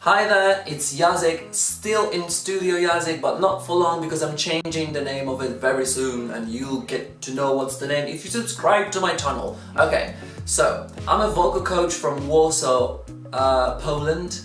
Hi there, it's Yazik, still in Studio Yazik, but not for long because I'm changing the name of it very soon and you'll get to know what's the name if you subscribe to my channel. Okay, so I'm a vocal coach from Warsaw, Poland.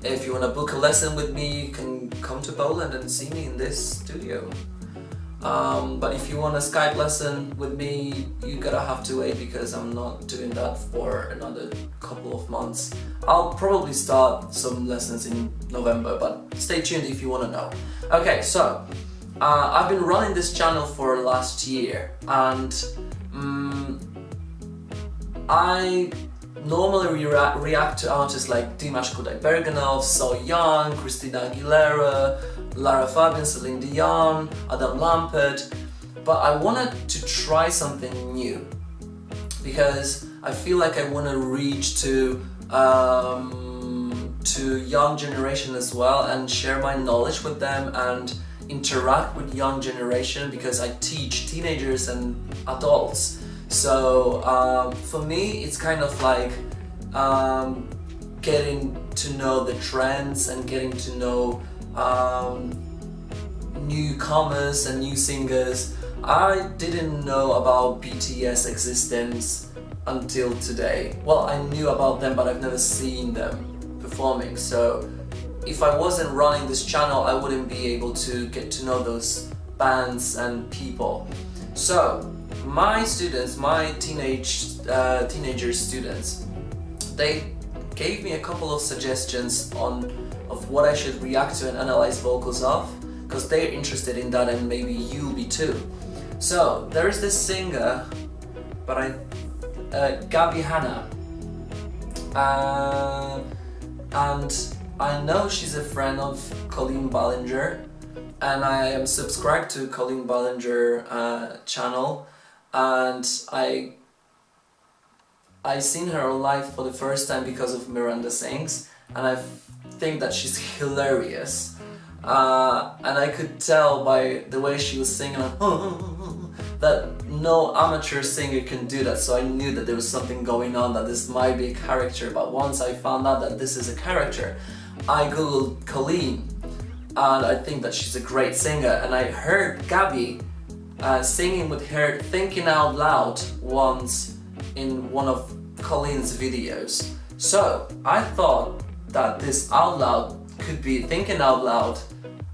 If you want to book a lesson with me, you can come to Poland and see me in this studio. But if you want a Skype lesson with me, you gotta have to wait because I'm not doing that for another couple of months. I'll probably start some lessons in November, but stay tuned if you want to know. Okay, so I've been running this channel for last year, and I normally react to artists like Dimash Kudai-Bergenov, So Young, Christina Aguilera, Lara Fabian, Celine Dion, Adam Lambert, but I wanted to try something new because I feel like I want to reach to young generation as well and share my knowledge with them and interact with young generation because I teach teenagers and adults. So for me it's kind of like getting to know the trends and getting to know newcomers and new singers. I didn't know about BTS existence until today. Well, I knew about them, but I've never seen them performing. So if I wasn't running this channel, I wouldn't be able to get to know those bands and people. So my students, my teenager students, they gave me a couple of suggestions of what I should react to and analyze vocals of, because they're interested in that and maybe you'll be too. So there is this singer, Gabbie Hanna, and I know she's a friend of Colleen Ballinger, and I am subscribed to Colleen Ballinger channel, and I seen her live for the first time because of Miranda Sings, and I think that she's hilarious. And I could tell by the way she was singing that no amateur singer can do that, so I knew that there was something going on, that this might be a character. But once I found out that this is a character, I googled Colleen, and I think that she's a great singer, and I heard Gabbie singing with her Thinking Out Loud once in one of Colleen's videos. So I thought that this Out Loud could be Thinking Out Loud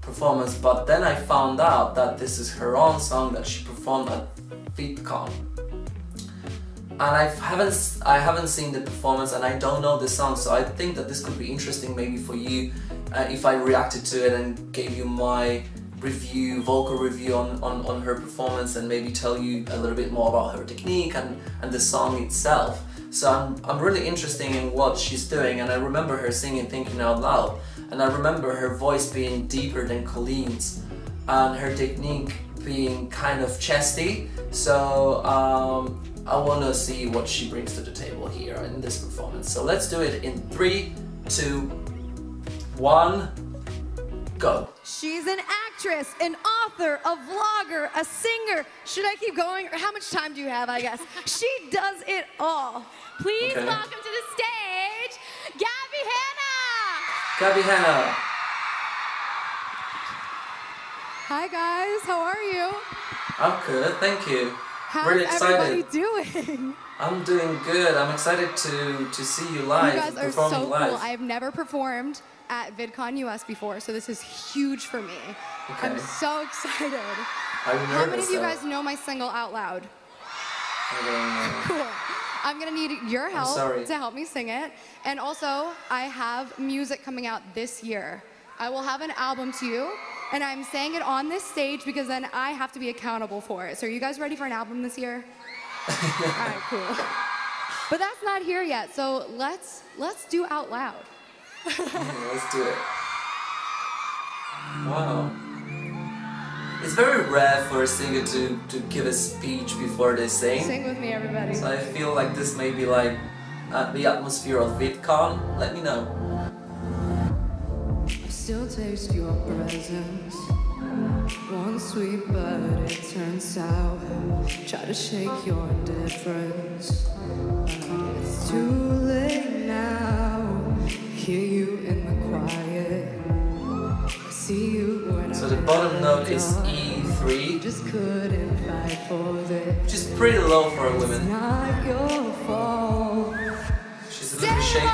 performance, but then I found out that this is her own song that she performed at VidCon. And I haven't seen the performance and I don't know the song, so I think that this could be interesting maybe for you if I reacted to it and gave you my vocal review on her performance and maybe tell you a little bit more about her technique and the song itself. So I'm really interested in what she's doing, and I remember her singing Thinking Out Loud, and I remember her voice being deeper than Colleen's and her technique being kind of chesty. So I want to see what she brings to the table here in this performance. So let's do it in 3, 2, 1, go. She's an actress, an author, a vlogger, a singer. Should I keep going? Or how much time do you have, I guess? She does it all. Please welcome to the stage, Gabbie Hanna! Gabbie Hanna. Hi guys, how are you? I'm good, thank you. How's really excited. Everybody doing? I'm doing good. I'm excited to see you live. You guys are so live. cool. I've never performed at VidCon US before, so this is huge for me. Okay. I'm so excited. I'm nervous. How many of you guys know my single out loud? I don't know. Cool. I'm gonna need your help to help me sing it. And also, I have music coming out this year. I will have an album to you, and I'm saying it on this stage because then I have to be accountable for it. So are you guys ready for an album this year? All right, cool. But that's not here yet, so let's do Out Loud. Let's do it. Wow. It's very rare for a singer to give a speech before they sing. Sing with me, everybody. So I feel like this may be like the atmosphere of VidCon. Let me know. I still taste your presence. One sweet but it turns sour. Try to shake your indifference, but it's too late now. hear you in the quiet. I see you when So the bottom note is E3, just couldn't fight for this. which is pretty low for a woman. Not your fault. She's a little bit shaky.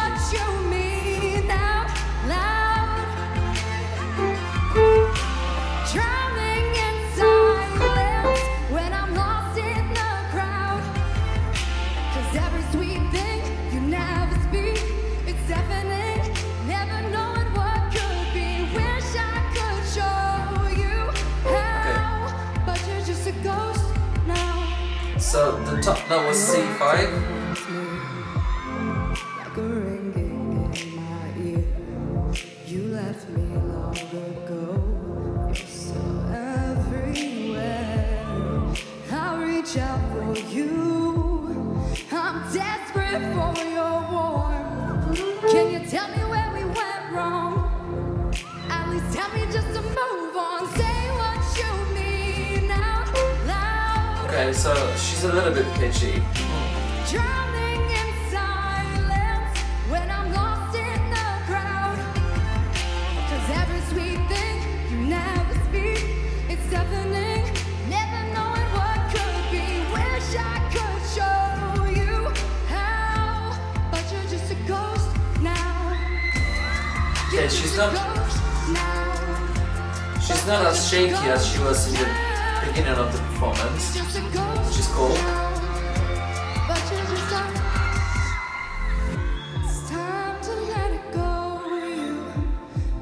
Drowning in silence when I'm lost in the crowd. 'Cause every sweet thing you never speak, it's deafening, never knowing what could be. Wish I could show you how, but you're just a ghost now. So the top note was C5. Like a ringing in my ear. You left me long ago. You're so everywhere. I'll reach out for you. I'm desperate for your warmth. Can you tell me where we went wrong? At least tell me just to move on. Say what you mean out loud. Okay, so she's a little bit pitchy. Drowning in silence when I'm lost in the crowd. 'Cause every sweet thing you never speak, it's deafening, never knowing what could be. Wish I could show you how, but you're just a ghost now. Okay, she's not as shaky as she was in the beginning of the performance, which is cool. But you're just a... It's time to let it go. You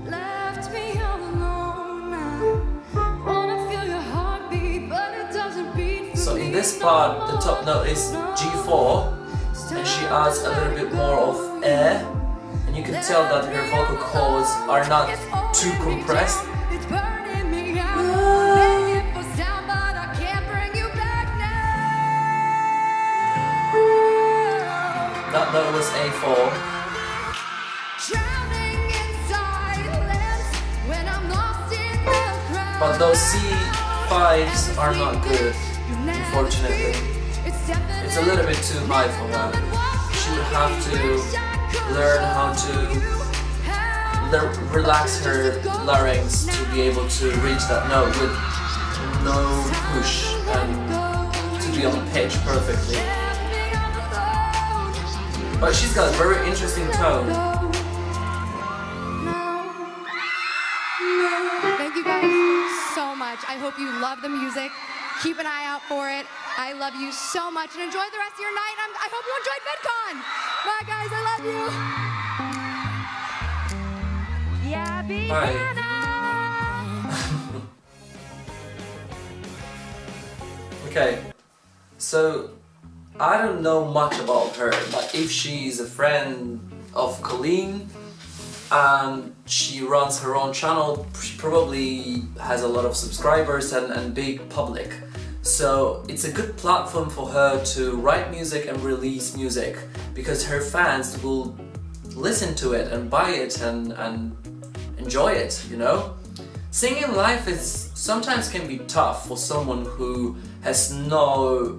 left me all alone now. Wanna feel your heartbeat, but it doesn't beat for So in me this no part, the more. top note is G4, and she adds a little bit more of air, and you can tell that her vocal cords are not too compressed. It's burning me out. Begging for sound, but I can't bring you back now. That note was A4. Drowning in silence when I'm lost in the crowd. But those C5s are not good, unfortunately. It's a little bit too high for her. She would have to learn how to relax her larynx to be able to reach that note with no push and to be on pitch perfectly. But she's got a very interesting tone. Thank you guys so much. I hope you love the music. Keep an eye out for it. I love you so much and enjoy the rest of your night. I hope you enjoyed VidCon. Bye guys, I love you. Gabbie Hi. Hanna. Okay, so I don't know much about her, but if she's a friend of Colleen and she runs her own channel, she probably has a lot of subscribers and big public. So it's a good platform for her to write music and release music, because her fans will listen to it and buy it and enjoy it, you know? Singing live is sometimes can be tough for someone who has not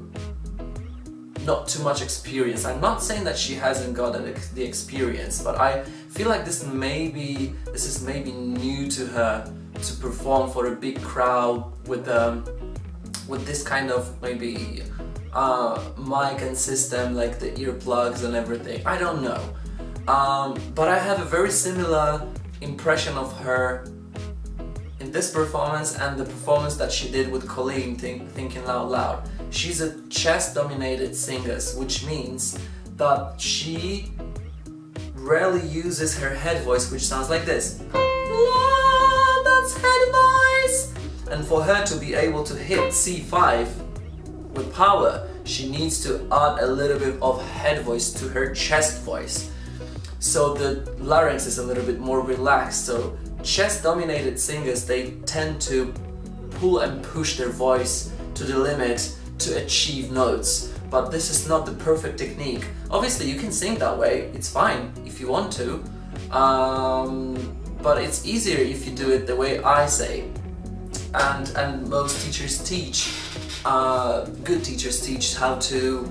too much experience. I'm not saying that she hasn't got the experience, but I feel like this is maybe new to her to perform for a big crowd with this kind of maybe mic and system, like the earplugs and everything. I don't know, but I have a very similar impression of her in this performance and the performance that she did with Colleen, Thinking Out Loud. She's a chest-dominated singer, which means that she rarely uses her head voice, which sounds like this. Love, that's head voice! And for her to be able to hit C5 with power, she needs to add a little bit of head voice to her chest voice. So the larynx is a little bit more relaxed. So chest-dominated singers, they tend to pull and push their voice to the limit to achieve notes. But this is not the perfect technique. Obviously you can sing that way, it's fine if you want to. But it's easier if you do it the way I say. And most teachers teach, good teachers teach how to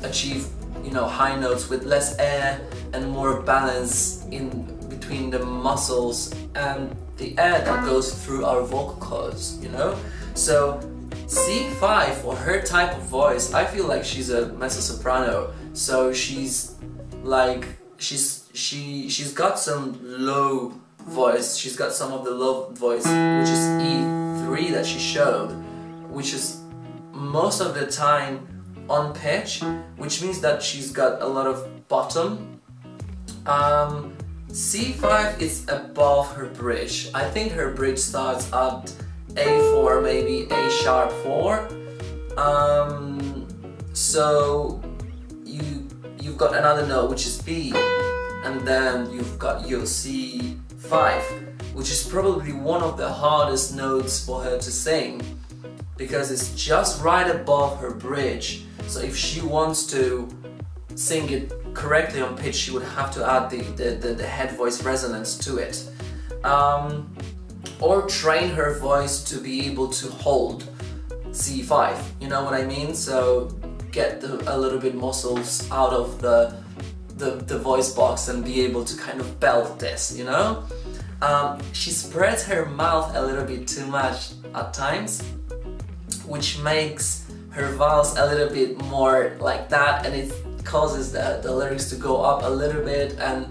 achieve, you know, high notes with less air and more balance in between the muscles and the air that goes through our vocal cords, you know? So C5 for her type of voice, I feel like she's a mezzo-soprano, so she's like, she's got some low voice, she's got some of the low voice, which is E3 that she showed, which is most of the time on pitch, which means that she's got a lot of bottom. C5 is above her bridge. I think her bridge starts at A4, maybe A sharp 4. So you've got another note which is B, and then you've got your C5, which is probably one of the hardest notes for her to sing, because it's just right above her bridge. So if she wants to sing it correctly on pitch, she would have to add the head voice resonance to it, or train her voice to be able to hold C5, you know what I mean? So get a little bit muscles out of the voice box and be able to kind of belt this, you know? She spreads her mouth a little bit too much at times, which makes her vowels a little bit more like that, and it causes the lyrics to go up a little bit, and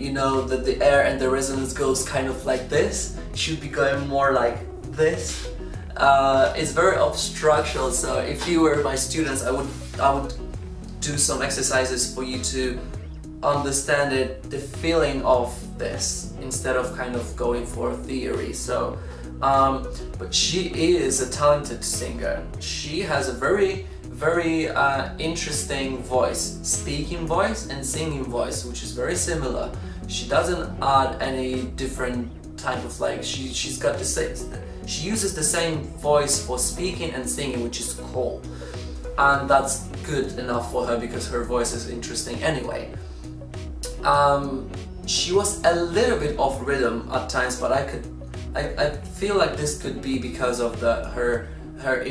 you know that the air and the resonance goes kind of like this. It should be going more like this. It's very obstructional, so if you were my students, I would do some exercises for you to understand it, the feeling of this, instead of kind of going for theory. So but she is a talented singer. She has a very interesting voice, speaking voice and singing voice, which is very similar. She doesn't add any different type of, like, she's got the same, she uses the same voice for speaking and singing, which is cool, and that's good enough for her because her voice is interesting anyway. She was a little bit off rhythm at times, but I feel like this could be because of her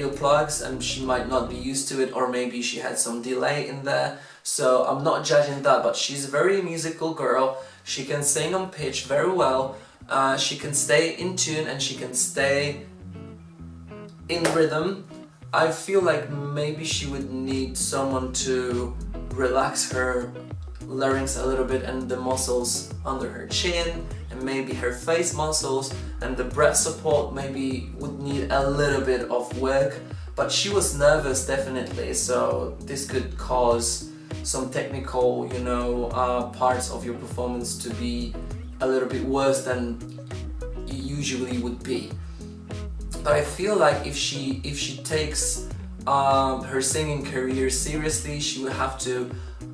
earplugs, and she might not be used to it, or maybe she had some delay in there. So I'm not judging that, but she's a very musical girl. She can sing on pitch very well. She can stay in tune and she can stay in rhythm. I feel like maybe she would need someone to relax her larynx a little bit, and the muscles under her chin, and maybe her face muscles, and the breath support maybe would need a little bit of work. But she was nervous, definitely, so this could cause some technical, you know, parts of your performance to be a little bit worse than you usually would be. But I feel like if she takes her singing career seriously, she would have to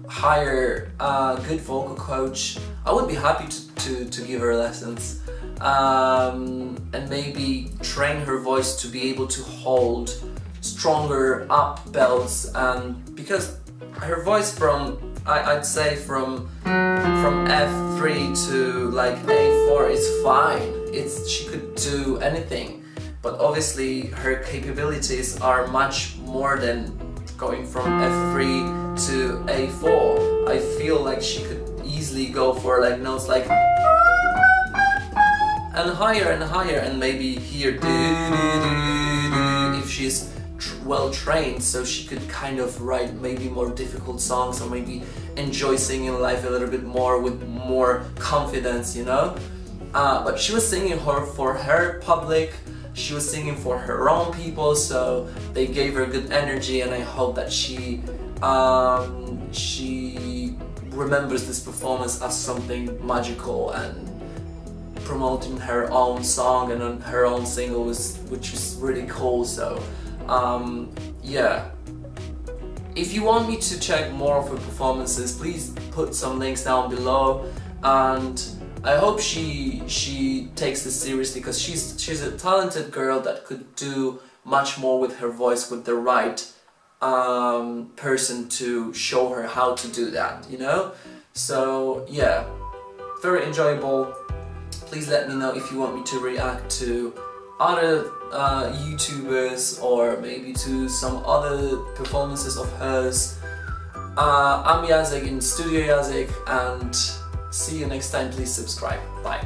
hire a good vocal coach. I would be happy to give her lessons, and maybe train her voice to be able to hold stronger up belts, and because her voice from, I'd say from F3 to like A4 is fine. She could do anything, but obviously her capabilities are much more than going from F3 to A4. I feel like she could easily go for like notes like and higher, and maybe here if she's well trained, so she could kind of write maybe more difficult songs, or maybe enjoy singing live a little bit more with more confidence, you know. But she was singing for her public. She was singing for her own people, so they gave her good energy, and I hope that she remembers this performance as something magical and promoting her own song and her own single, which is really cool. So yeah, if you want me to check more of her performances, please put some links down below, and I hope she takes this seriously, because she's a talented girl that could do much more with her voice, with the right person to show her how to do that, you know? So yeah, very enjoyable. Please let me know if you want me to react to other YouTubers, or maybe to some other performances of hers. I'm Yazik in Studio Yazik, and See you next time. Please subscribe. Bye.